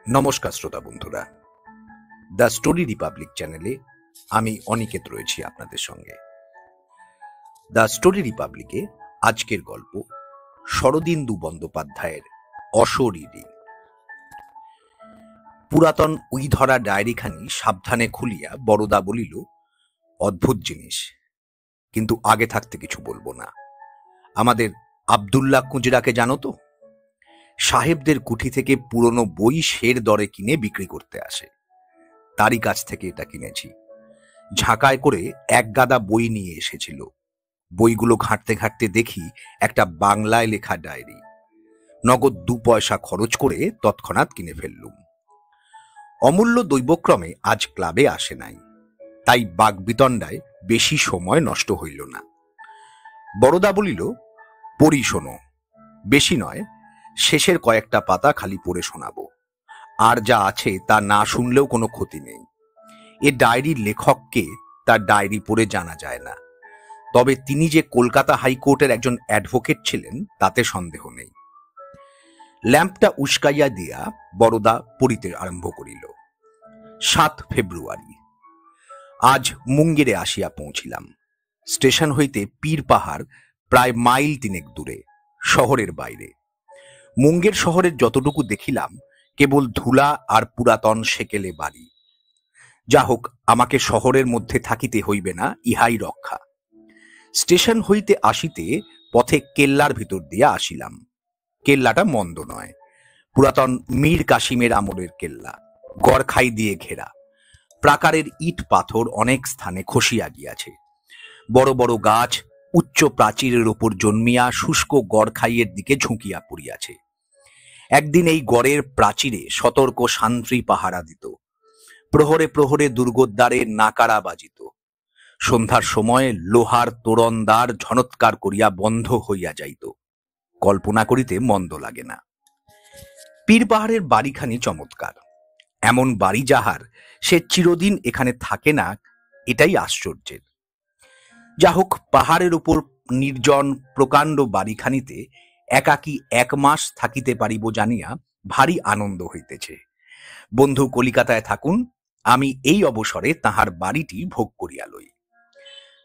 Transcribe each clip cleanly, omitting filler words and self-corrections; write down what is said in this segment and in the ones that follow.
নমস্কার শ্রোতা বন্ধুরা, দ্য স্টোরি রিপাবলিক চ্যানেলে আমি অনিকেত রয়েছি আপনাদের সঙ্গে। দ্য স্টোরি রিপাবলিকে আজকের গল্প শরদিন্দু বন্দ্যোপাধ্যায়ের অশরীরী। পুরাতন উই ধরা ডায়েরিখানি সাবধানে খুলিয়া বড়দা বলিল, অদ্ভুত জিনিস, কিন্তু আগে থাকতে কিছু বলবো না। আমাদের আব্দুল্লাহ কুঁজরাকে জানো তো? সাহেবদের কুঠি থেকে পুরনো বই শের দরে কিনে বিক্রি করতে আসে। তারই কাছ থেকে এটা কিনেছি। ঝাঁকায় করে এক গাদা বই নিয়ে এসেছিল। বইগুলো ঘাঁটতে ঘাঁটতে দেখি একটা বাংলায় লেখা ডায়েরি। নগদ 2 পয়সা খরচ করে তৎক্ষণাৎ কিনে ফেললুম। অমূল্য দৈবক্রমে আজ ক্লাবে আসে নাই, তাই বাগবিতণ্ডায় বেশি সময় নষ্ট হইল না। বড়দা বলিল, পড়ি শোনো, বেশি নয়, শেষের কয়েকটা পাতা খালি পড়ে শোনাবো। আর যা আছে তা না শুনলেও কোনো ক্ষতি নেই। এ ডায়েরির লেখককে তার ডায়েরি পড়ে জানা যায় না, তবে তিনি যে কলকাতা হাইকোর্টের একজন অ্যাডভোকেট ছিলেন তাতে সন্দেহ নেই। ল্যাম্পটা উস্কাইয়া দিয়া বড়দা পড়িতে আরম্ভ করিল। 7 ফেব্রুয়ারি। আজ মুঙ্গেরে আসিয়া পৌঁছিলাম। স্টেশন হইতে পীর পাহাড় প্রায় মাইল 3 দূরে, শহরের বাইরে। মুঙ্গের শহরের যতটুকু দেখিলাম কেবল ধুলা আর পুরাতন সেকেলে বাড়ি। যা হোক, আমাকে শহরের মধ্যে থাকিতে হইবে না, ইহাই রক্ষা। স্টেশন হইতে আসিতে পথে কেল্লার ভিতর দিয়া আসিলাম। কেল্লাটা মন্দ নয়, পুরাতন মীর কাসিমের আমলের কেল্লা, গড়খাই দিয়ে ঘেরা। প্রাকারের ইট পাথর অনেক স্থানে খসিয়া গিয়াছে। বড় বড় গাছ উচ্চ প্রাচীরের উপর জন্মিয়া শুষ্ক গড়খাইয়ের দিকে ঝুঁকিয়া পড়িয়াছে। একদিন এই গড়ের প্রাচীরে সতর্ক শান্ত্রী পাহারা দিত। প্রহরে প্রহরে দুর্গদ্বারে নাকারা বাজিত। সন্ধ্যার সময় লোহার তোরণদ্বার ঝনৎকার করিয়া বন্ধ হইয়া যাইত। কল্পনা করিতে মন্দ লাগে না। পীর পাহাড়ের বাড়িখানি চমৎকার। এমন বাড়ি যাহার, সে চিরদিন এখানে থাকে না, এটাই আশ্চর্যের। যা হোক, পাহাড়ের উপর নির্জন প্রকাণ্ড বাড়িখানিতে একাকী 1 মাস থাকিতে পারিব জানিয়া ভারী আনন্দ হইতেছে। বন্ধু কলিকাতায় থাকুন, আমি এই অবসরে তাহার বাড়িটি ভোগ করিয়া লই।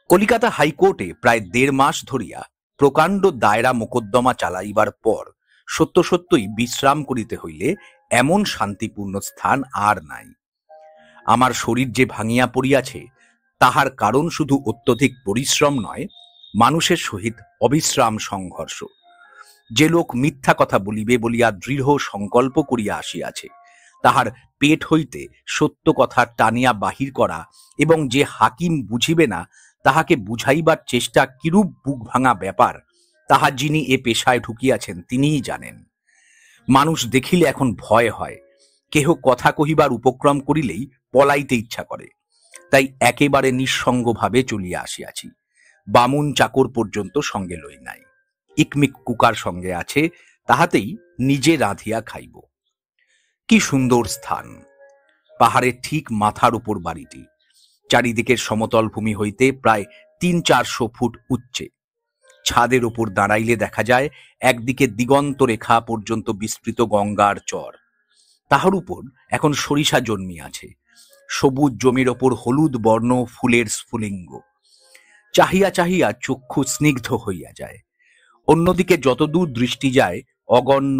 কলিকাতা হাইকোর্টে প্রায় 1.5 মাস ধরিয়া প্রকাণ্ড দায়রা মোকদ্দমা চালাইবার পর সত্য সত্যই বিশ্রাম করিতে হইলে এমন শান্তিপূর্ণ স্থান আর নাই। আমার শরীর যে ভাঙিয়া পড়িয়াছে, তাহার কারণ শুধু অত্যধিক পরিশ্রম নয়, মানুষের সহিত অবিশ্রাম সংঘর্ষ। যে লোক মিথ্যা কথা বলিবে বলিয়া দৃঢ় সংকল্প করিয়া আসিয়াছে, তাহার পেট হইতে সত্য কথা টানিয়া বাহির করা এবং যে হাকিম বুঝিবে না, তাহাকে বুঝাইবার চেষ্টা কিরূপ বুক ভাঙা ব্যাপার, তাহা যিনি এ পেশায় ঢুকিয়াছেন তিনিই জানেন। মানুষ দেখিলে এখন ভয় হয়। কেহ কথা কহিবার উপক্রম করিলেই পলাইতে ইচ্ছা করে। তাই একেবারে নিঃসঙ্গভাবে চলিয়া আসিয়াছি। বামুন চাকর পর্যন্ত সঙ্গে লই নাই। ইকমিক কুকার সঙ্গে আছে, তাহাতেই নিজে রাঁধিয়া খাইব। কি সুন্দর স্থান! পাহাড়ের ঠিক মাথার উপর বাড়িটি। চারিদিকের সমতল ভূমি হইতে প্রায় 300-400 ফুট উচ্চে। ছাদের ওপর দাঁড়াইলে দেখা যায় একদিকে দিগন্ত রেখা পর্যন্ত বিস্তৃত গঙ্গার চর। তাহার উপর এখন সরিষা জন্মিয়াছে। সবুজ জমির ওপর হলুদ বর্ণ ফুলের স্ফুলিঙ্গ। চাহিয়া চাহিয়া চক্ষু স্নিগ্ধ হইয়া যায়। অন্যদিকে যতদূর দৃষ্টি যায় অগণ্য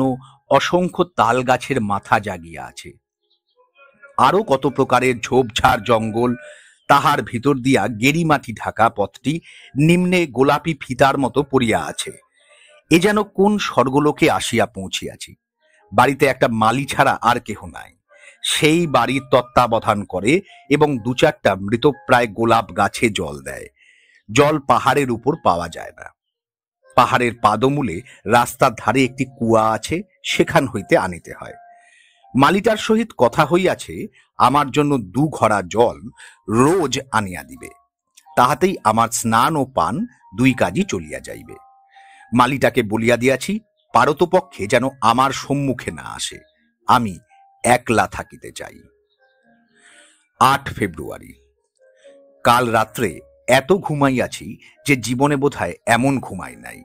অসংখ্য তাল গাছের মাথা জাগিয়া আছে। আরো কত প্রকারের ঝোপঝাড় জঙ্গল। তাহার ভিতর দিয়া গেরিমাটি ঢাকা পথটি নিম্নে গোলাপি ফিতার মতো পড়িয়া আছে। এ যেন কোন স্বর্গলোকে আসিয়া পৌঁছিয়াছি। বাড়িতে একটা মালি ছাড়া আর কেহ নাই। সেই বাড়ির তত্ত্বাবধান করে এবং 2-4টা মৃতপ্রায় গোলাপ গাছে জল দেয়। জল পাহাড়ের উপর পাওয়া যায় না। পাহাড়ের পাদমূলে রাস্তার ধারে একটি কুয়া আছে, সেখান হইতে আনিতে হয়। মালিটার সহিত কথা হইয়াছে, আমার জন্য 2 ঘড়া জল রোজ আনিয়া দিবে। তাহাতেই আমার স্নান ও পান 2 কাজই চলিয়া যাইবে। মালিটাকে বলিয়া দিয়াছি, পারতপক্ষে যেন আমার সম্মুখে না আসে। আমি একলা থাকিতে চাই। 8 ফেব্রুয়ারি। কাল রাত্রে এত ঘুমাইয়াছি যে জীবনে বোধহয় এমন ঘুমাই নাই।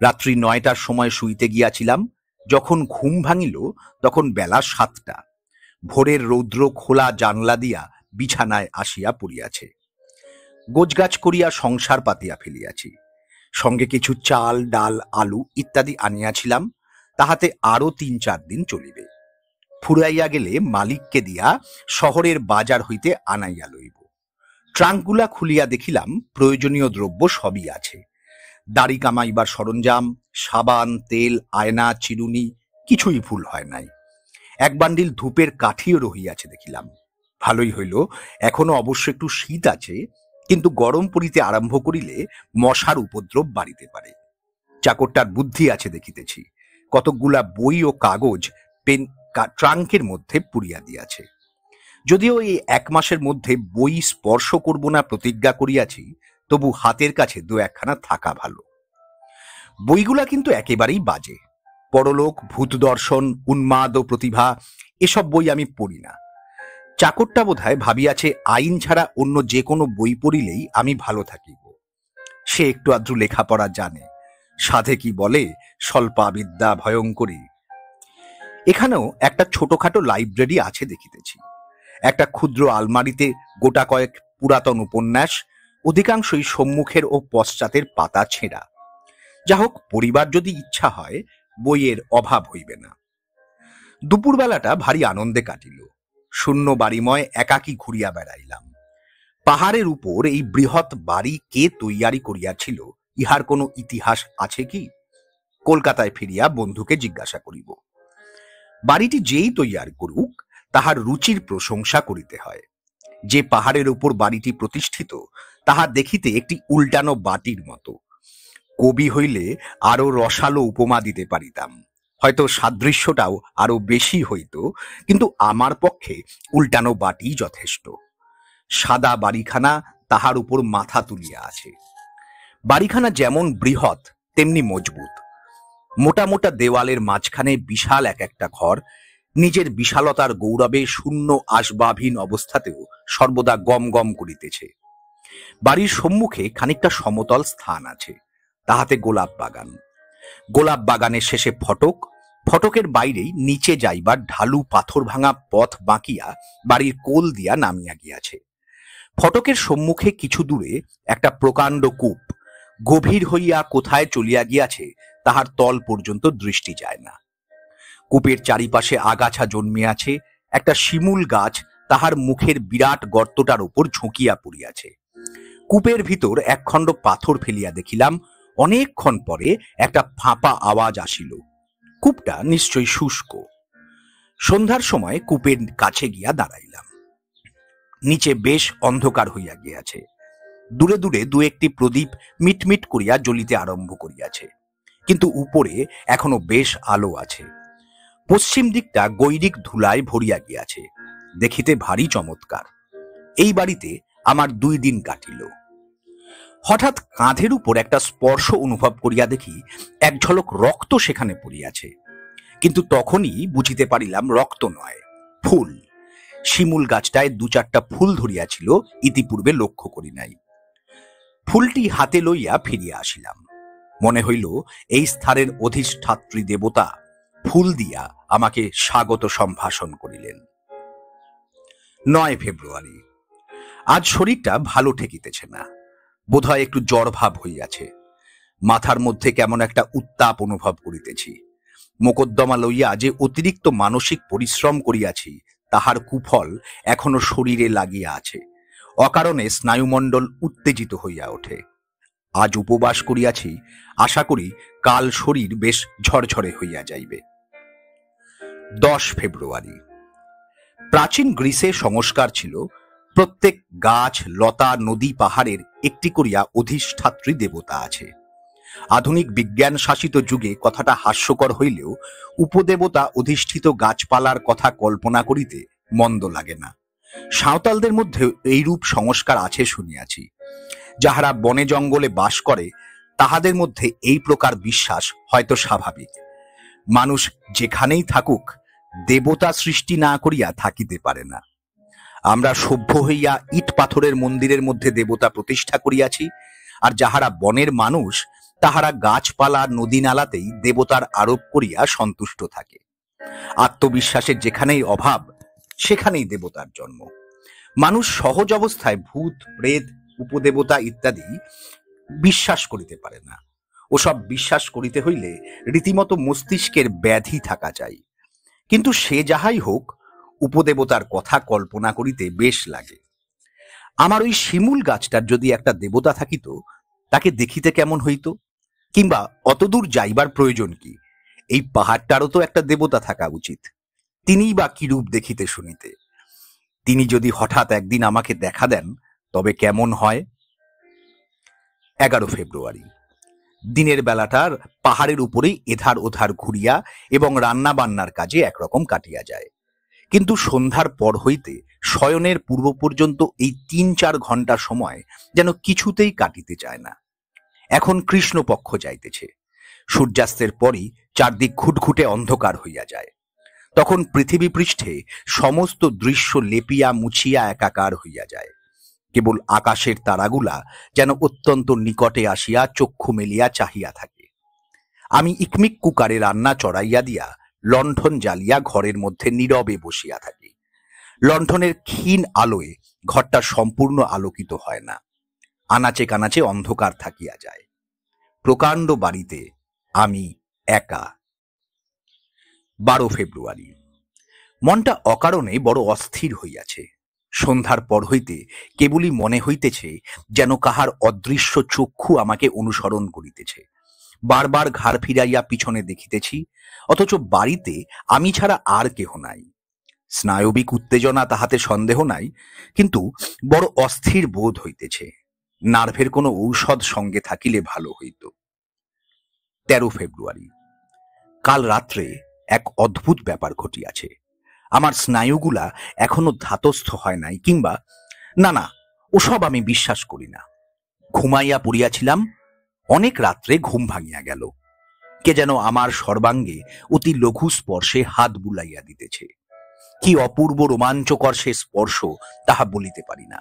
রাত্রি 9টার সময় শুইতে গিয়াছিলাম। যখন ঘুম ভাঙিল তখন বেলা 7টা। ভোরের রৌদ্র খোলা জানলা দিয়া বিছানায় আসিয়া পড়িয়াছে। গোছগাছ করিয়া সংসার পাতিয়া ফেলিয়াছি। সঙ্গে কিছু চাল ডাল আলু ইত্যাদি আনিয়াছিলাম, তাহাতে আরো ৩-৪ দিন চলিবে। ফুরাইয়া গেলে মালিককে দিয়া শহরের বাজার হইতে আনাইয়া লইব। ট্রাঙ্কগুলা খুলিয়া দেখিলাম প্রয়োজনীয় দ্রব্য সবই আছে। দাড়ি কামাইবার সরঞ্জাম, সাবান, তেল, আয়না, চিরুনি কিছুই ভুল হয় নাই। এক বান্ডিল ধূপের কাঠিও রহিয়াছে দেখিলাম। ভালোই হইল, এখনো অবশ্য একটু শীত আছে, কিন্তু গরম পড়িতে আরম্ভ করিলে মশার উপদ্রব বাড়িতে পারে। চাকরটার বুদ্ধি আছে দেখিতেছি, কতকগুলা বই ও কাগজ পেন ট্রাঙ্কের মধ্যে পুরিয়া দিয়াছে। যদিও এই 1 মাসের মধ্যে বই স্পর্শ করব না প্রতিজ্ঞা করিয়াছি, তবু হাতের কাছে 2-1খানা থাকা ভালো। বইগুলা কিন্তু একেবারেই বাজে। পরলোক, ভূত দর্শন, উন্মাদ ও প্রতিভা এসব বই আমি পড়ি না। চাকরটা বোধহয় ভাবিয়াছে আইন ছাড়া অন্য যে কোনো বই পড়িলেই আমি ভালো থাকিব। সে একটু আধটু লেখাপড়া জানে, সাধে কি বলে স্বল্পা বিদ্যা ভয়ঙ্করী। এখানেও একটা ছোটখাটো লাইব্রেরি আছে দেখিতেছি। একটা ক্ষুদ্র আলমারিতে গোটা কয়েক পুরাতন উপন্যাস, অধিকাংশই সম্মুখের ও পশ্চাতের পাতা ছেঁড়া। যা হোক, পরিবার যদি ইচ্ছা হয় বইয়ের অভাব হইবে না। দুপুরবেলাটা ভারী আনন্দে কাটিল। শূন্য বাড়িময় একাকী ঘুরিয়া বেড়াইলাম। পাহাড়ের উপর এই বৃহৎ বাড়ি কে তৈয়ারি করিয়াছিল, ইহার কোনো ইতিহাস আছে কি? কলকাতায় ফিরিয়া বন্ধুকে জিজ্ঞাসা করিব। বাড়িটি যেই তৈয়ার করুক, তাহার রুচির প্রশংসা করিতে হয়। যে পাহাড়ের উপর বাড়িটি প্রতিষ্ঠিত, তাহা দেখিতে একটি উল্টানো বাটির মতো। কবি হইলে আরো রসালো উপমা দিতে পারিতাম, হয়তো সাদৃশ্যটাও আরো বেশি হইত, কিন্তু আমার পক্ষে উল্টানো বাটি যথেষ্ট। সাদা বাড়িখানা তাহার উপর মাথা তুলিয়া আছে। বাড়িখানা যেমন বৃহৎ তেমনি মজবুত। মোটা মোটা দেওয়ালের মাঝখানে বিশাল একটা ঘর, নিজের বিশালতার গৌরবে শূন্য আসবাবহীন অবস্থাতেও সর্বদা গম গম করিতেছে। বাড়ির সম্মুখে খানিকটা সমতল স্থান আছে, তাহাতে গোলাপ বাগান। গোলাপ বাগানের শেষে ফটক, ফটকের বাইরেই নিচে যাইবার ঢালু পাথর ভাঙা পথ বাঁকিয়া বাড়ির কোল দিয়া নামিয়া গিয়াছে। ফটকের সম্মুখে কিছু দূরে একটা প্রকাণ্ড কূপ, গভীর হইয়া কোথায় চলিয়া গিয়াছে তাহার তল পর্যন্ত দৃষ্টি যায় না। কূপের চারিপাশে আগাছা জন্মিয়াছে, একটা শিমুল গাছ তাহার মুখের বিরাট গর্তটার উপর ঝুঁকিয়া পড়িয়াছে। কূপের ভিতর একখণ্ড পাথর ফেলিয়া দেখিলাম, অনেকক্ষণ পরে একটা ফাঁপা আওয়াজ আসিল। কূপটা নিশ্চয়ই শুষ্ক। সন্ধ্যার সময় কূপের কাছে গিয়া দাঁড়াইলাম। নিচে বেশ অন্ধকার হইয়া গিয়াছে। দূরে দূরে 2-1টি প্রদীপ মিটমিট করিয়া জ্বলিতে আরম্ভ করিয়াছে, কিন্তু উপরে এখনো বেশ আলো আছে। পশ্চিম দিকটা গৈরিক ধুলায় ভরিয়া গিয়াছে, দেখিতে ভারী চমৎকার। এই বাড়িতে আমার 2 দিন কাটিল। হঠাৎ কাঁধের উপর একটা স্পর্শ অনুভব করিয়া দেখি এক ঝলক রক্ত সেখানে পড়িয়াছে, কিন্তু তখনই বুঝিতে পারিলাম রক্ত নয়, ফুল। শিমুল গাছটায় 2-4টা ফুল ধরিয়াছিল, ইতিপূর্বে লক্ষ্য করি নাই। ফুলটি হাতে লইয়া ফিরিয়া আসিলাম। মনে হইল এই স্থানের অধিষ্ঠাত্রী দেবতা ফুল দিয়া আমাকে স্বাগত সম্ভাষণ করিলেন। 9 ফেব্রুয়ারি। আজ শরীরটা ভালো ঠেকিতেছে না, বোধহয় একটু জ্বর ভাব হইয়াছে। মাথার মধ্যে কেমন একটা উত্তাপ অনুভব করিতেছি। মোকদ্দমা লইয়া যে অতিরিক্ত মানসিক পরিশ্রম করিয়াছি, তাহার কুফল এখনো শরীরে লাগিয়া আছে। অকারণে স্নায়ুমণ্ডল উত্তেজিত হইয়া ওঠে। আজ উপবাস করিয়াছি, আশা করি কাল শরীর বেশ ঝরঝরে হইয়া যাইবে। 10 ফেব্রুয়ারি। প্রাচীন গ্রিসে সংস্কার ছিল, প্রত্যেক গাছ লতা নদী পাহাড়ের একটি করিয়া অধিষ্ঠাত্রী দেবতা আছে। আধুনিক বিজ্ঞান শাসিত যুগে কথাটা হাস্যকর হইলেও উপদেবতা অধিষ্ঠিত গাছপালার কথা কল্পনা করিতে মন্দ লাগে না। সাঁওতালদের মধ্যে এইরূপ সংস্কার আছে শুনিয়াছি। যাহারা বনে জঙ্গলে বাস করে, তাহাদের মধ্যে এই প্রকার বিশ্বাস হয়তো স্বাভাবিক। মানুষ যেখানেই থাকুক, দেবতা সৃষ্টি না করিয়া থাকিতে পারে না। আমরা সভ্য হইয়া ইট পাথরের মন্দিরের মধ্যে দেবতা প্রতিষ্ঠা করিয়াছি, আর যাহারা বনের মানুষ, তাহারা গাছপালা নদী নালাতেই দেবতার আরোপ করিয়া সন্তুষ্ট থাকে। আত্মবিশ্বাসের যেখানেই অভাব, সেখানেই দেবতার জন্ম। মানুষ সহজ অবস্থায় ভূত, প্রেত, উপদেবতা ইত্যাদি বিশ্বাস করিতে পারে না। ওসব বিশ্বাস করিতে হইলে রীতিমতো মস্তিষ্কের ব্যাধি থাকা চাই। কিন্তু সে যাহাই হোক, উপদেবতার কথা কল্পনা করিতে বেশ লাগে। আমার ওই শিমুল গাছটার যদি একটা দেবতা থাকিত, তাকে দেখিতে কেমন হইত? কিংবা অতদূর যাইবার প্রয়োজন কি? এই পাহাড়টারও তো একটা দেবতা থাকা উচিত। তিনিই বা কিরূপ দেখিতে শুনিতে? তিনি যদি হঠাৎ একদিন আমাকে দেখা দেন, তবে কেমন হয়? 11 ফেব্রুয়ারি। দিনের বেলাটার পাহাড়ের উপরেই এধার ওধার ঘুরিয়া এবং রান্না বান্নার কাজে একরকম কাটিয়া যায়। কিন্তু সন্ধ্যার পর হইতে শয়নের পূর্ব পর্যন্ত এই 3-4 ঘন্টা সময় যেন কিছুতেই কাটিতে চায় না। এখন কৃষ্ণপক্ষ যাইতেছে। সূর্যাস্তের পরই চারদিক ঘুটঘুটে অন্ধকার হইয়া যায়। তখন পৃথিবী পৃষ্ঠে সমস্ত দৃশ্য লেপিয়া মুছিয়া একাকার হইয়া যায়। কেবল আকাশের তারাগুলা যেন অত্যন্ত নিকটে আসিয়া চক্ষু মেলিয়া চাহিয়া থাকে। আমি ইকমিক কুকারে রান্না চড়াইয়া দিয়া লণ্ঠন জ্বালিয়া ঘরের মধ্যে নীরবে বসিয়া থাকি। লণ্ঠনের ক্ষীণ আলোয় ঘরটা সম্পূর্ণ আলোকিত হয় না। আনাচে কানাচে অন্ধকার থাকিয়া যায়। প্রকাণ্ড বাড়িতে আমি একা। 12 ফেব্রুয়ারি। মনটা অকারণে বড় অস্থির হইয়াছে। সন্ধ্যার পর হইতে কেবলই মনে হইতেছে যেন কাহার অদৃশ্য চক্ষু আমাকে অনুসরণ করিতেছে। বারবার ঘাড় ফিরাইয়া পিছনে দেখিতেছি, অথচ বাড়িতে আমি ছাড়া আর কেহ নাই। স্নায়বিক উত্তেজনা তাহাতে সন্দেহ নাই, কিন্তু বড় অস্থির বোধ হইতেছে। নার্ভের কোনো ঔষধ সঙ্গে থাকিলে ভালো হইত। 13 ফেব্রুয়ারি। কাল রাত্রে এক অদ্ভুত ব্যাপার ঘটিয়াছে। আমার স্নায়ুগুলা এখনো ধাতস্থ হয় নাই, কিংবা না, ওসব আমি বিশ্বাস করি না। ঘুমাইয়া পড়িয়াছিলাম, অনেক রাত্রে ঘুম ভাঙিয়া গেল। কে যেন আমার সর্বাঙ্গে অতি লঘু স্পর্শে হাত বুলাইয়া দিতেছে। কি অপূর্ব রোমাঞ্চকর সে স্পর্শ, তাহা বলিতে পারি না।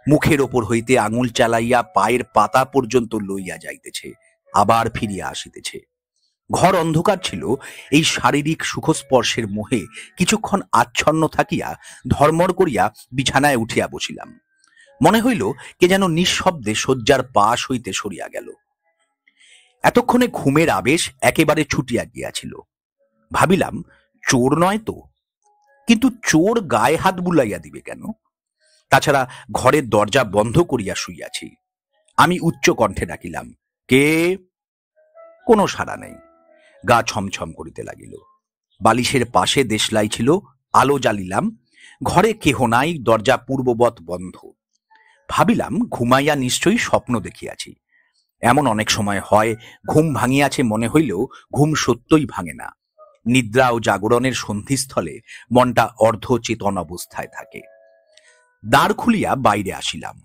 মুখের ওপর হইতে আঙুল চালাইয়া পায়ের পাতা পর্যন্ত লইয়া যাইতেছে, আবার ফিরিয়া আসিতেছে। ঘর অন্ধকার ছিল। এই শারীরিক সুখস্পর্শের মোহে কিছুক্ষণ আচ্ছন্ন থাকিয়া ধর্মর করিয়া বিছানায় উঠিয়া বসিলাম। মনে হইল কে যেন নিঃশব্দে শয্যার পাশ হইতে সরিয়া গেল। এতক্ষণে ঘুমের আবেশ একেবারে ছুটিয়া গিয়াছিল। ভাবিলাম, চোর নয় তো। কিন্তু চোর গায়ে হাত বুলাইয়া দিবে কেন? তাছাড়া ঘরের দরজা বন্ধ করিয়া শুইয়াছি। আমি উচ্চ কণ্ঠে ডাকিলাম, কে? কোনো সাড়া নেই। গা ছমছম করিতে লাগিল। বালিশের পাশে দেশলাই ছিল, আলো জ্বালিলাম। ঘরে কেহ নাই, দরজা পূর্ববৎ বন্ধ। ভাবিলাম, ঘুমাইয়া নিশ্চয়ই স্বপ্ন দেখিয়াছি। এমন অনেক সময় হয়, ঘুম ভাঙিয়াছে মনে হইলেও ঘুম সত্যই ভাঙে না। নিদ্রা ও জাগরণের সন্ধিস্থলে মনটা অর্ধচেতন অবস্থায় থাকে। দ্বার খুলিয়া বাইরে আসিলাম।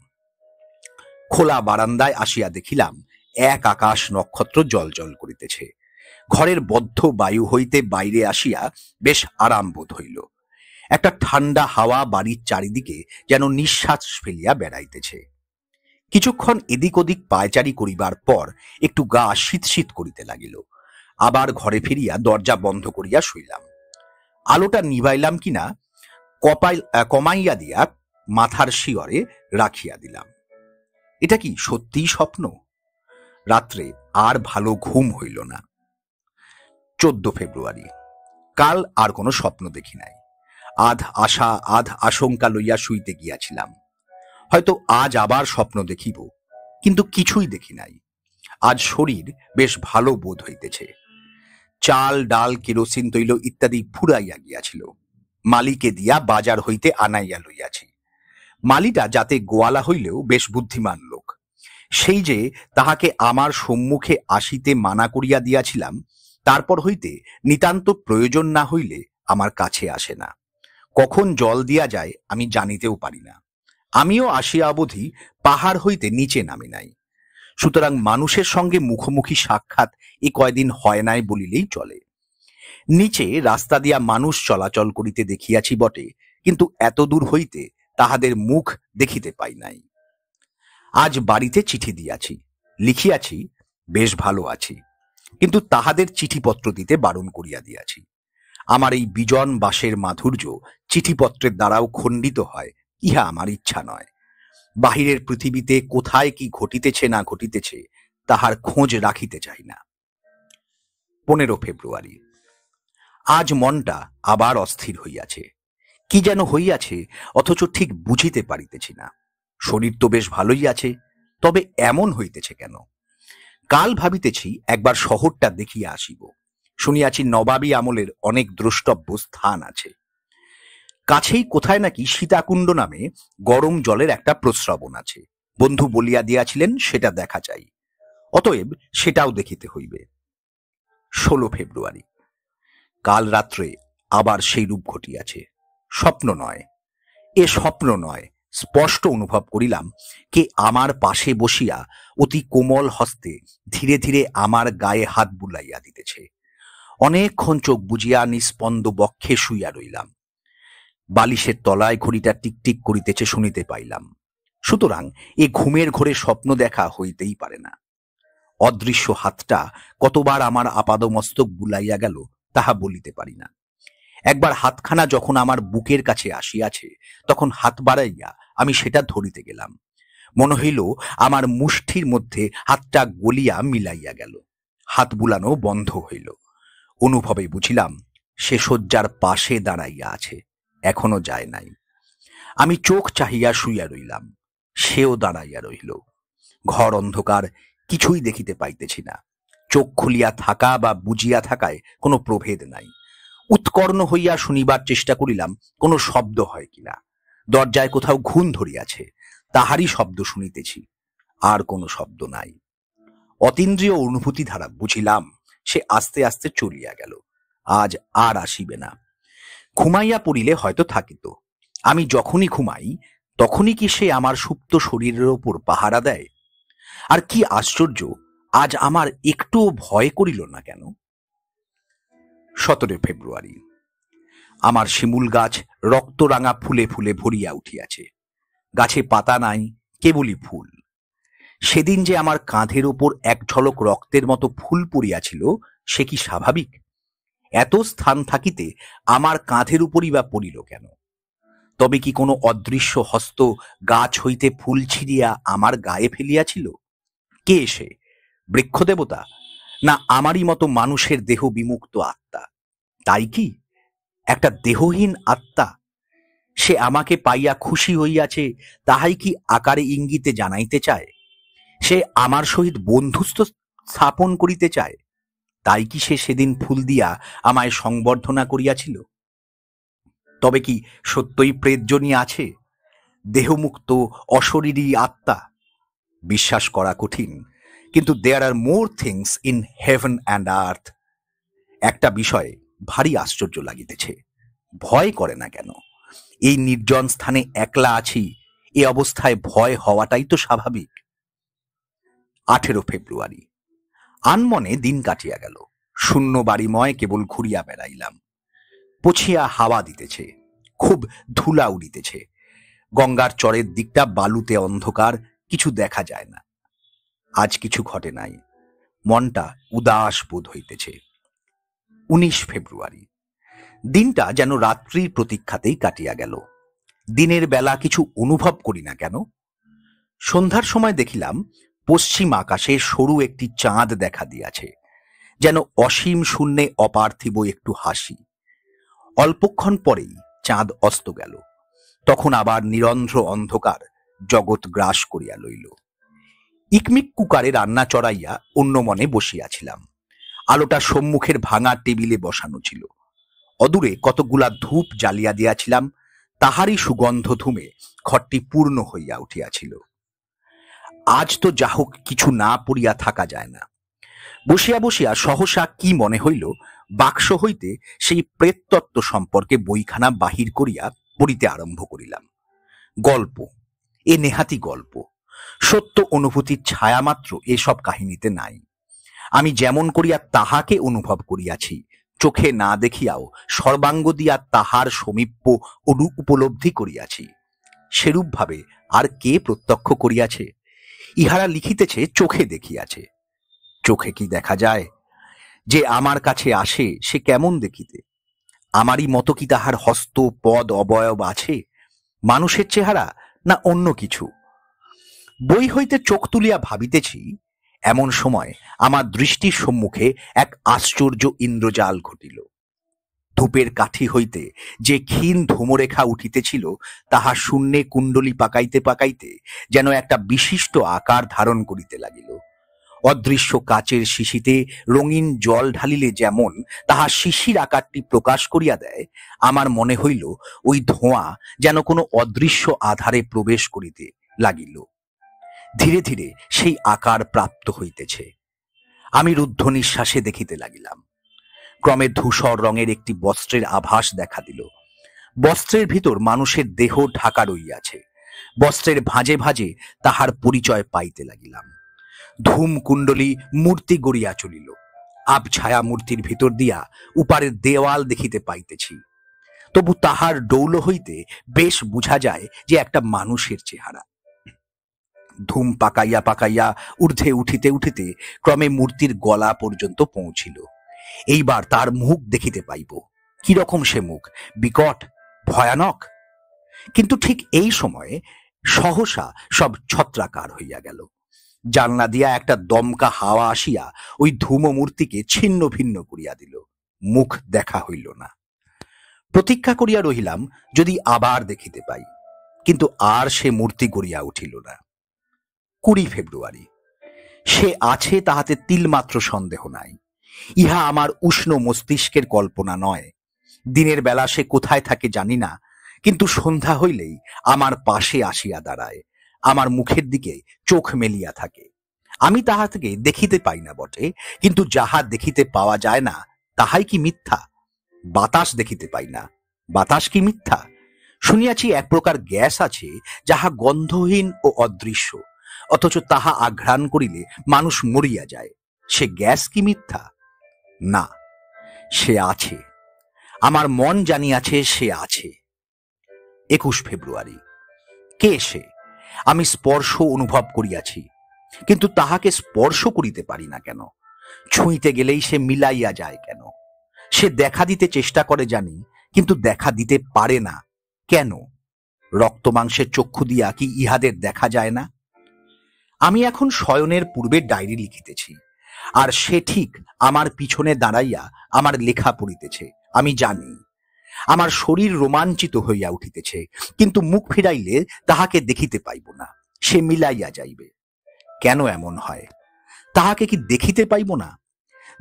খোলা বারান্দায় আসিয়া দেখিলাম এক আকাশ নক্ষত্র জলজল করিতেছে। ঘরের বদ্ধ বায়ু হইতে বাইরে আসিয়া বেশ আরাম বোধ হইল। একটা ঠান্ডা হাওয়া বাড়ির চারিদিকে যেন নিঃশ্বাস ফেলিয়া বেড়াইতেছে। কিছুক্ষণ এদিক ওদিক পায়চারি করিবার পর একটু গা শীত শীত করিতে লাগিল। আবার ঘরে ফিরিয়া দরজা বন্ধ করিয়া শুইলাম। আলোটা নিভাইলাম কিনা কমাইয়া দিয়া মাথার শিয়রে রাখিয়া দিলাম। এটা কি সত্যিই স্বপ্ন? রাত্রে আর ভালো ঘুম হইল না। 14 ফেব্রুয়ারি। কাল আর কোনো স্বপ্ন দেখি নাই। আধ আশা আধ আশঙ্কা লইয়া শুইতে গিয়াছিলাম। হয়তো আজ আবার স্বপ্ন দেখিব, কিন্তু কিছুই দেখি নাই। আজ শরীর বেশ ভালো বোধ হইতেছে। চাল, ডাল, কেরোসিন তৈল ইত্যাদি ফুরাইয়া গিয়াছিল। মালিকে দিয়া বাজার হইতে আনাইয়া লইয়াছি। মালিটা যাতে গোয়ালা হইলেও বেশ বুদ্ধিমান লোক। সেই যে তাহাকে আমার সম্মুখে আসিতে মানা করিয়া দিয়াছিলাম, তারপর হইতে নিতান্ত প্রয়োজন না হইলে আমার কাছে আসে না। কখন জল দিয়া যায় আমি জানিতেও পারি না। আমিও আসিয়া অবধি পাহাড় হইতে নিচে নামি নাই। সুতরাং মানুষের সঙ্গে মুখোমুখি সাক্ষাৎ এ কয়দিন হয় নাই বলিলেই চলে। নিচে রাস্তা দিয়া মানুষ চলাচল করিতে দেখিয়াছি বটে, কিন্তু এত দূর হইতে তাহাদের মুখ দেখিতে পাই নাই। আজ বাড়িতে চিঠি দিয়াছি, লিখিয়াছি বেশ ভালো আছি, কিন্তু তাহাদের চিঠিপত্র দিতে বারণ করিয়া দিয়াছি। আমার এই বিজন বাসের মাধুর্য চিঠিপত্রের দ্বারাও খণ্ডিত হয়, ইহা আমার ইচ্ছা নয়। বাহিরের পৃথিবীতে কোথায় কি ঘটিতেছে না ঘটিতেছে তাহার খোঁজ রাখিতে চাই না। 15 ফেব্রুয়ারি। আজ মনটা আবার অস্থির হইয়াছে। কি যেন হইয়াছে, অথচ ঠিক বুঝিতে পারিতেছি না। শরীর তো বেশ ভালোই আছে, তবে এমন হইতেছে কেন? কাল ভাবিতেছি একবার শহরটা দেখিয়া আসিব। শুনিয়াছি নবাবী আমলের অনেক দ্রষ্টব্য স্থান আছে। কাছেই কোথায় নাকি সীতাকুণ্ড নামে গরম জলের একটা প্রস্রবণ আছে। বন্ধু বলিয়া দিয়াছিলেন সেটা দেখা চাই। অতএব সেটাও দেখিতে হইবে। 16 ফেব্রুয়ারি। কাল রাত্রে আবার সেই রূপ ঘটিয়াছে। স্বপ্ন নয়, এ স্বপ্ন নয়, স্পষ্ট অনুভব করিলাম কে আমার পাশে বসিয়া অতি কোমল হস্তে ধীরে ধীরে আমার গায়ে হাত বুলাইয়া দিতেছে। অনেকক্ষণ চোখ বুজিয়া নিস্পন্দ বক্ষে শুইয়া রইলাম। বালিশের তলায় ঘড়িটা টিকটিক করিতেছে শুনিতে পাইলাম। সুতরাং এ ঘুমের ঘোরে স্বপ্ন দেখা হইতেই পারে না। অদৃশ্য হাতটা কতবার আমার আপাদমস্তক বুলাইয়া গেল তাহা বলিতে পারি না। একবার হাতখানা যখন আমার বুকের কাছে আসিয়াছে, তখন হাত বাড়াইয়া আমি সেটা ধরিতে গেলাম। মনে হইল আমার মুষ্টির মধ্যে হাতটা গলিয়া মিলাইয়া গেল। হাত বুলানো বন্ধ হইল। অনুভবে বুঝিলাম সে শয্যার পাশে দাঁড়াইয়া আছে, এখনো যায় নাই। আমি চোখ চাহিয়া শুইয়া রইলাম, সেও দাঁড়াইয়া রহিল। ঘর অন্ধকার, কিছুই দেখিতে পাইতেছি না। চোখ খুলিয়া থাকা বা বুজিয়া থাকায় কোনো প্রভেদ নাই। উৎকর্ণ হইয়া শুনিবার চেষ্টা করিলাম কোনো শব্দ হয় কিনা। দরজায় কোথাও ঘুণ ধরিয়াছে, তাহারই শব্দ শুনিতেছি। আর কোনো শব্দ নাই। অতীন্দ্রিয় অনুভূতি দ্বারা বুঝিলাম সে আস্তে আস্তে চলিয়া গেল, আজ আর আসিবে না। ঘুমাইয়া পড়িলে হয়তো থাকিত। আমি যখনই ঘুমাই তখনই কি সে আমার সুপ্ত শরীরের ওপর পাহারা দেয়? আর কি আশ্চর্য, আজ আমার একটুও ভয় করিল না কেন? 17 ফেব্রুয়ারি। আমার শিমুল গাছ রক্তরাঙা ফুলে ফুলে ভরিয়া উঠিয়াছে। গাছে পাতা নাই, কেবলই ফুল। সেদিন যে আমার কাঁধের ওপর এক ঝলক রক্তের মতো ফুল পড়িয়াছিল, সে কি স্বাভাবিক? এত স্থান থাকিতে আমার কাঁধের উপরই বা পড়িল কেন? তবে কি কোনো অদৃশ্য হস্ত গাছ হইতে ফুল ছিঁড়িয়া আমার গায়ে ফেলিয়াছিল? কে সে? বৃক্ষদেবতা, না আমারই মতো মানুষের দেহ বিমুক্ত আত্মা? তাই কি একটা দেহহীন আত্মা? সে আমাকে পাইয়া খুশি হইয়াছে, তাহাই কি আকারে ইঙ্গিতে জানাইতে চায়? সে আমার সহিত বন্ধুত্ব স্থাপন করিতে চায়, তাই কি সে সেদিন ফুল দিয়া আমায় সংবর্ধনা করিয়াছিল? তবে কি সত্যই প্রেতজনী আছে, দেহমুক্ত অশরীরী আত্মা? বিশ্বাস করা কঠিন, কিন্তু there are more things in heaven and earth. একটা বিষয়ে ভারী আশ্চর্য লাগিতেছে, ভয় করে না কেন? এই নির্জন স্থানে একলা আছি, এ অবস্থায় ভয় হওয়াটাই তো স্বাভাবিক। 18 ফেব্রুয়ারি। আনমনে দিন কাটিয়া গেল। শূন্য বাড়িময় কেবল ঘুরিয়া বেড়াইলাম। পছিয়া হাওয়া দিতেছে, খুব ধুলা উড়িতেছে। গঙ্গার চরের দিকটা বালুতে অন্ধকার, কিছু দেখা যায় না। আজ কিছু ঘটে নাই, মনটা উদাস বোধ হইতেছে। 19 ফেব্রুয়ারি। দিনটা যেন রাত্রির প্রতীক্ষাতেই কাটিয়া গেল। দিনের বেলা কিছু অনুভব করি না কেন? সন্ধ্যার সময় দেখিলাম পশ্চিম আকাশে সরু একটি চাঁদ দেখা দিয়াছে, যেন অসীম শূন্যে অপার্থিব একটু হাসি। অল্পক্ষণ পরেই চাঁদ অস্ত গেল। তখন আবার নিরন্ধ্র অন্ধকার জগৎ গ্রাস করিয়া লইল। ইকমিক কুকারে রান্না চড়াইয়া অন্য মনে বসিয়াছিলাম। আলোটা সম্মুখের ভাঙা টেবিলে বসানো ছিল। অদূরে কতকগুলা ধূপ জ্বালিয়া দিয়াছিলাম, তাহারই সুগন্ধ ধুমে ঘরটি পূর্ণ হইয়া উঠিয়াছিল। আজ তো যা হোক কিছু না পড়িয়া থাকা যায় না। বসিয়া বসিয়া সহসা কি মনে হইল, বাক্স হইতে সেই প্রেততত্ত্ব সম্পর্কে বইখানা বাহির করিয়া পড়িতে আরম্ভ করিলাম। গল্প, এ নেহাতি গল্প। সত্য অনুভূতির ছায়া মাত্র এসব কাহিনীতে নাই। আমি যেমন করিয়া তাহাকে অনুভব করিয়াছি, চোখে না দেখিয়াও সর্বাঙ্গ দিয়া তাহার সমীপ্য উপলব্ধি করিয়াছি, সেরূপভাবে আর কে প্রত্যক্ষ করিয়াছে? ইহারা লিখিতেছে চোখে দেখিয়াছে। চোখে কি দেখা যায়? যে আমার কাছে আসে সে কেমন দেখিতে? আমারই মতো কি তাহার হস্ত পদ অবয়ব আছে? মানুষের চেহারা না অন্য কিছু? বই হইতে চোখ তুলিয়া ভাবিতেছি, এমন সময় আমার দৃষ্টির সম্মুখে এক আশ্চর্য ইন্দ্রজাল ঘটিল। ধূপের কাঠি হইতে যে ক্ষীণ ধূমরেখা উঠিতেছিল, তাহা শূন্যে কুণ্ডলী পাকাইতে পাকাইতে যেন একটা বিশিষ্ট আকার ধারণ করিতে লাগিল। অদৃশ্য কাচের শিশিতে রঙিন জল ঢালিলে যেমন তাহা শিশির আকারটি প্রকাশ করিয়া দেয়, আমার মনে হইল ওই ধোঁয়া যেন কোনো অদৃশ্য আধারে প্রবেশ করিতে লাগিল। ধীরে ধীরে সেই আকার প্রাপ্ত হইতেছে। আমি রুদ্ধ নিঃশ্বাসে দেখিতে লাগিলাম। ক্রমে ধূসর রঙের একটি বস্ত্রের আভাস দেখা দিল। বস্ত্রের ভিতর মানুষের দেহ ঢাকা রইয়াছে। বস্ত্রের ভাঁজে ভাঁজে তাহার পরিচয় পাইতে লাগিলাম। ধূম কুণ্ডলী মূর্তি গড়িয়া চলিল। আবছায়া মূর্তির ভিতর দিয়া উপারের দেওয়াল দেখিতে পাইতেছি। তবু তাহার ডৌল হইতে বেশ বুঝা যায় যে একটা মানুষের চেহারা। ধূম পাকাইয়া পাকাইয়া ঊর্ধ্বে উঠিতে উঠিতে ক্রমে মূর্তির গলা পর্যন্ত পৌঁছিল। এইবার তার মুখ দেখিতে পাইব। কিরকম সে মুখ! বিকট, ভয়ানক। কিন্তু ঠিক এই সময়ে সহসা সব ছত্রাকার হইয়া গেল। জানলা দিয়া একটা দমকা হাওয়া আসিয়া ওই ধূম মূর্তিকে ছিন্ন ভিন্ন করিয়া দিল। মুখ দেখা হইল না। প্রতীক্ষা করিয়া রহিলাম যদি আবার দেখিতে পাই, কিন্তু আর সে মূর্তি গড়িয়া উঠিল না। 20 ফেব্রুয়ারি। সে আছে তাহাতে তিলমাত্র সন্দেহ নাই। ইহা আমার উষ্ণ মস্তিষ্কের কল্পনা নয়। দিনের বেলা সে কোথায় থাকে জানি না, কিন্তু সন্ধ্যা হইলেই আমার পাশে আসিয়া দাঁড়ায়, আমার মুখের দিকে চোখ মেলিয়া থাকে। আমি তাহাকে দেখিতে পাই না বটে, কিন্তু যাহা দেখিতে পাওয়া যায় না তাহাই কি মিথ্যা? বাতাস দেখিতে পাই না, বাতাস কি মিথ্যা? শুনিয়াছি এক প্রকার গ্যাস আছে যাহা গন্ধহীন ও অদৃশ্য, অথচ তাহা আঘ্রাণ করিলে মানুষ মরিয়া যায়। সে গ্যাস কি মিথ্যা? না, সে আছে। আমার মন জানিয়াছে সে আছে। 21 ফেব্রুয়ারি। কে সে? আমি স্পর্শ অনুভব করিয়াছি, কিন্তু তাহাকে স্পর্শ করিতে পারি না কেন? ছুঁইতে গেলেই সে মিলাইয়া যায় কেন? সে দেখা দিতে চেষ্টা করে জানি, কিন্তু দেখা দিতে পারে না কেন? রক্ত মাংসের চক্ষু দিয়া কি ইহাদের দেখা যায় না? আমি এখন শয়নের পূর্বে ডায়েরি লিখিতেছি, আর সে ঠিক আমার পিছনে দাঁড়াইয়া আমার লেখা পড়িতেছে। আমি জানি আমার শরীর রোমাঞ্চিত হইয়া উঠিতেছে, কিন্তু মুখ ফিরাইলে তাহাকে দেখিতে পাইব না। সে মিলাইয়া যাইবে। কেন এমন হয়? তাহাকে কি দেখিতে পাইব না?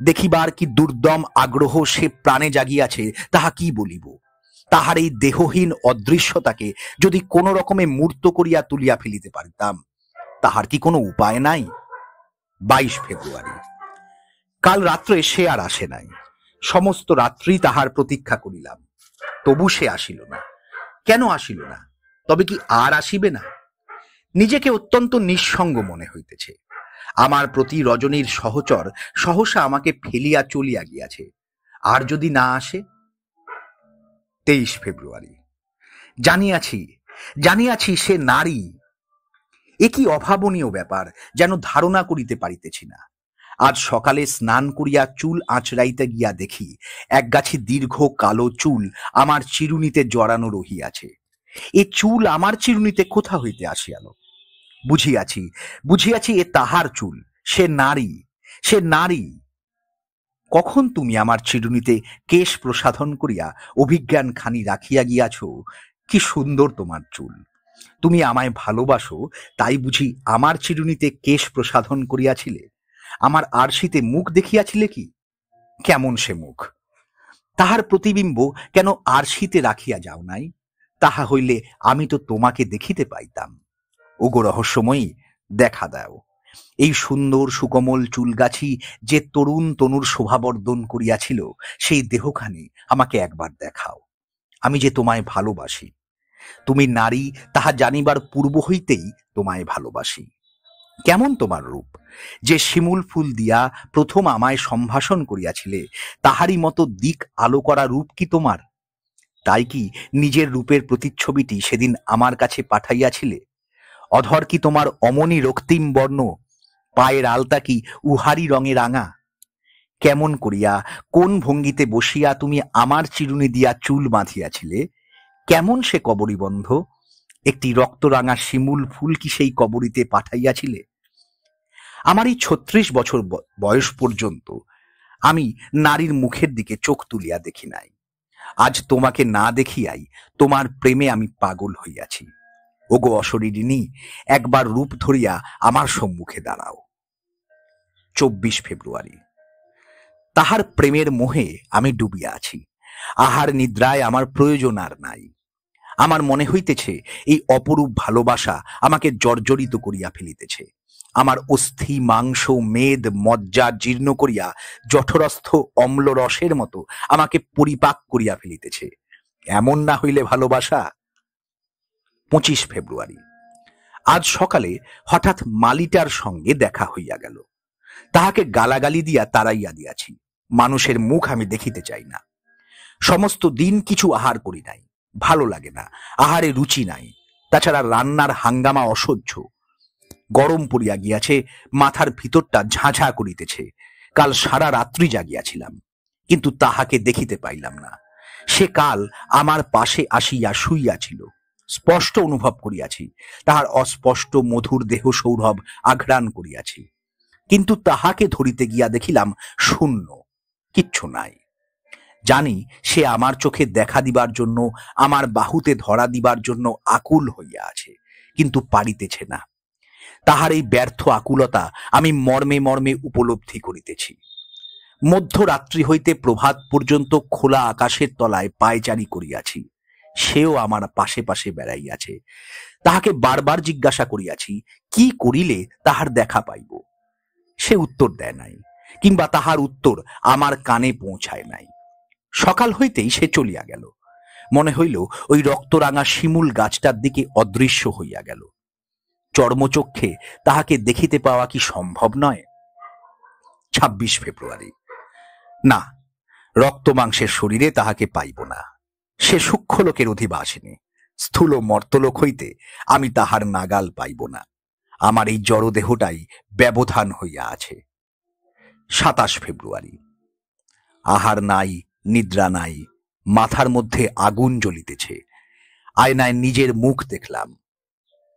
দেখিবার কি দুর্দম আগ্রহ সে প্রাণে জাগিয়াছে, তাহা কি বলিব? তাহার এই দেহহীন অদৃশ্যতাকে যদি কোনো রকমে মূর্ত করিয়া তুলিয়া ফেলিতে পারিতাম, তাহার কি কোনো উপায় নাই? 22 ফেব্রুয়ারি। কাল রাত্রে সে আর আসে নাই। সমস্ত রাত্রি তাহার প্রতীক্ষা করিলাম, তবু সে আসিল না। কেন আসিল না? তবে কি আর আসিবে না? নিজেকে অত্যন্ত নিঃসঙ্গ মনে হইতেছে। আমার প্রতি রজনীর সহচর সহসা আমাকে ফেলিয়া চলিয়া গিয়াছে। আর যদি না আসে? 23 ফেব্রুয়ারি। জানিয়াছি জানিয়াছি সে নারী। এ কি অভাবনীয় ব্যাপার, যেন ধারণা করিতে পারিতেছি না। আজ সকালে স্নান করিয়া চুল আঁচড়াইতে গিয়া দেখি একগাছি দীর্ঘ কালো চুল আমার চিরুনিতে জড়ানো রহিয়াছে। এ চুল আমার চিরুনিতে কোথা হইতে আসিয়াল? বুঝিয়াছি বুঝিয়াছি, এ তাহার চুল। সে নারী, সে নারী। কখন তুমি আমার চিরুনিতে কেশ প্রসাধন করিয়া অভিজ্ঞান খানি রাখিয়া গিয়াছ? কি সুন্দর তোমার চুল! তুমি আমায় ভালোবাসো, তাই বুঝি আমার চিরুনিতে কেশ প্রসাধন করিয়াছিলে? আমার আরশিতে মুখ দেখিয়াছিলে কি? কেমন সে মুখ! তাহার প্রতিবিম্ব কেন আরশিতে রাখিয়া যাও নাই? তাহা হইলে আমি তো তোমাকে দেখিতে পাইতাম। ওগো রহস্যময়ী, দেখা দাও। এই সুন্দর সুকোমল চুলগাছি যে তরুণ তনুর শোভাবর্ধন করিয়াছিল, সেই দেহখানি আমাকে একবার দেখাও। আমি যে তোমায় ভালোবাসি। তুমি নারী তাহা জানিবার পূর্ব হইতেই তোমায় ভালোবাসি। কেমন তোমার রূপ! যে শিমুল ফুল দিয়া প্রথম আমায় সম্ভাষণ করিয়াছিলে, তাহারই মতো দিক আলো করা রূপ কি তোমার? তাই কি নিজের রূপের প্রতিচ্ছবিটি সেদিন আমার কাছে পাঠাইয়াছিলে? অধর কি তোমার অমনি রক্তিম বর্ণ? পায়ের আলতা কি উহারি রঙে রাঙা? কেমন করিয়া কোন ভঙ্গিতে বসিয়া তুমি আমার চিরুনি দিয়া চুল বাঁধিয়াছিলে, কেমন সে কবরী বন্ধ, একটি রক্তরাঙা শিমুল ফুল কি সেই কবরীতে পাঠাইয়াছিলে? আমার এই ৩৬ বছর বয়স পর্যন্ত আমি নারীর মুখের দিকে চোখ তুলিয়া দেখি নাই। আজ তোমাকে না দেখিয়াই তোমার প্রেমে আমি পাগল হইয়াছি। ওগো অশরীরিণী, একবার রূপ ধরিয়া আমার সম্মুখে দাঁড়াও। ২৪ ফেব্রুয়ারি। তাহার প্রেমের মোহে আমি ডুবিয়া আছি। আহার নিদ্রায় আমার প্রয়োজন আর নাই। আমার মনে হইতেছে এই অপরূপ ভালোবাসা আমাকে জর্জরিত করিয়া ফেলিতেছে। আমার অস্থি মাংস মেদ মজ্জা জীর্ণ করিয়া জঠরস্থ অম্ল রসের মতো আমাকে পরিপাক করিয়া ফেলিতেছে। এমন না হইলে ভালোবাসা। ২৫ ফেব্রুয়ারি। আজ সকালে হঠাৎ মালিটার সঙ্গে দেখা হইয়া গেল। তাহাকে গালাগালি দিয়া তাড়াইয়া দিয়াছি। মানুষের মুখ আমি দেখিতে চাই না। সমস্ত দিন কিছু আহার করি নাই, ভালো লাগে না, আহারে রুচি নাই। তাছাড়া রান্নার হাঙ্গামা অসহ্য। গরম পড়িয়া গিয়াছে, মাথার ভিতরটা ঝাঁঝা করিতেছে। কাল সারা রাত্রি জাগিয়াছিলাম, কিন্তু তাহাকে দেখিতে পাইলাম না। সে কাল আমার পাশে আসিয়া শুইয়াছিল। স্পষ্ট অনুভব করিয়াছি তাহার অস্পষ্ট মধুর দেহ সৌরভ আঘ্রাণ করিয়াছি, কিন্তু তাহাকে ধরিতে গিয়া দেখিলাম শূন্য, কিচ্ছু নাই। জানি সে আমার চোখে দেখা দিবার জন্য, আমার বাহুতে ধরা দিবার জন্য আকুল হইয়া আছে, কিন্তু পারিতেছে না। তাহার এই ব্যর্থ আকুলতা আমি মর্মে মর্মে উপলব্ধি করিতেছি। মধ্যরাত্রি হইতে প্রভাত পর্যন্ত খোলা আকাশের তলায় পায়চারি করিয়াছি। সেও আমার পাশে পাশে বেড়াইয়াছে। তাহাকে বারবার জিজ্ঞাসা করিয়াছি কি করিলে তাহার দেখা পাইব। সে উত্তর দেয় নাই, কিংবা তাহার উত্তর আমার কানে পৌঁছায় নাই। সকাল হইতেই সে চলিয়া গেল। মনে হইল ওই রক্তরাঙা শিমুল গাছটার দিকে অদৃশ্য হইয়া গেল। চর্মচক্ষে তাহাকে দেখিতে পাওয়া কি সম্ভব নয়? ২৬ ফেব্রুয়ারি। না, রক্ত মাংসের শরীরে তাহাকে পাইব না। সে সূক্ষ্মলোকের অধিবাসিনী। স্থূল মর্তলোক হইতে আমি তাহার নাগাল পাইব না। আমার এই জড়দেহটাই ব্যবধান হইয়া আছে। ২৭ ফেব্রুয়ারি। আহার নাই, নিদ্রা নাই, মাথার মধ্যে আগুন জ্বলিতেছে। আয়নায় নিজের মুখ দেখলাম।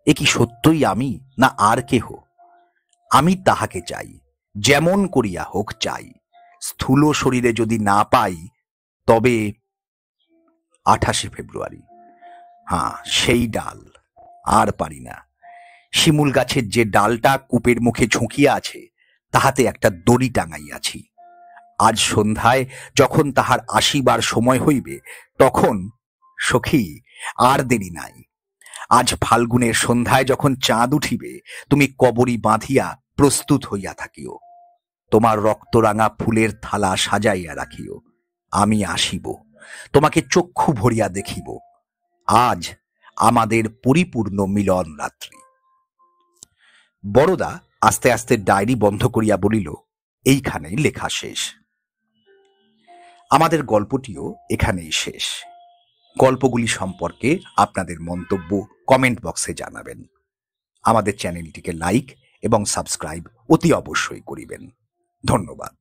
এ কি সত্যই আমি, না আর কেহ? আমি তাহাকে চাই, যেমন করিয়া হোক চাই। স্থূল শরীরে যদি না পাই তবে ২৮ ফেব্রুয়ারি। হ্যাঁ, সেই ডাল। আর পারি না। শিমুল গাছের যে ডালটা কূপের মুখে ঝুঁকিয়া আছে, তাহাতে একটা দড়ি টাঙাইয়াছি। আজ সন্ধ্যায় যখন তাহার আসিবার সময় হইবে, তখন সখী আর দেরি নাই। আজ ফাল্গুনের সন্ধ্যায় যখন চাঁদ উঠিবে, তুমি কবরী বাঁধিয়া প্রস্তুত হইয়া থাকিও। তোমার রক্তরাঙা ফুলের থালা সাজাইয়া রাখিও। আমি আসিব, তোমাকে চক্ষু ভরিয়া দেখিব। আজ আমাদের পরিপূর্ণ মিলন রাত্রি। বড়দা আস্তে আস্তে ডায়েরি বন্ধ করিয়া বলিল, এইখানেই লেখা শেষ। আমাদের গল্পটিও এখানেই শেষ। গল্পগুলি সম্পর্কে আপনাদের মন্তব্য কমেন্ট বক্সে জানাবেন। আমাদের চ্যানেলটিকে লাইক এবং সাবস্ক্রাইব অতি অবশ্যই করিবেন। ধন্যবাদ।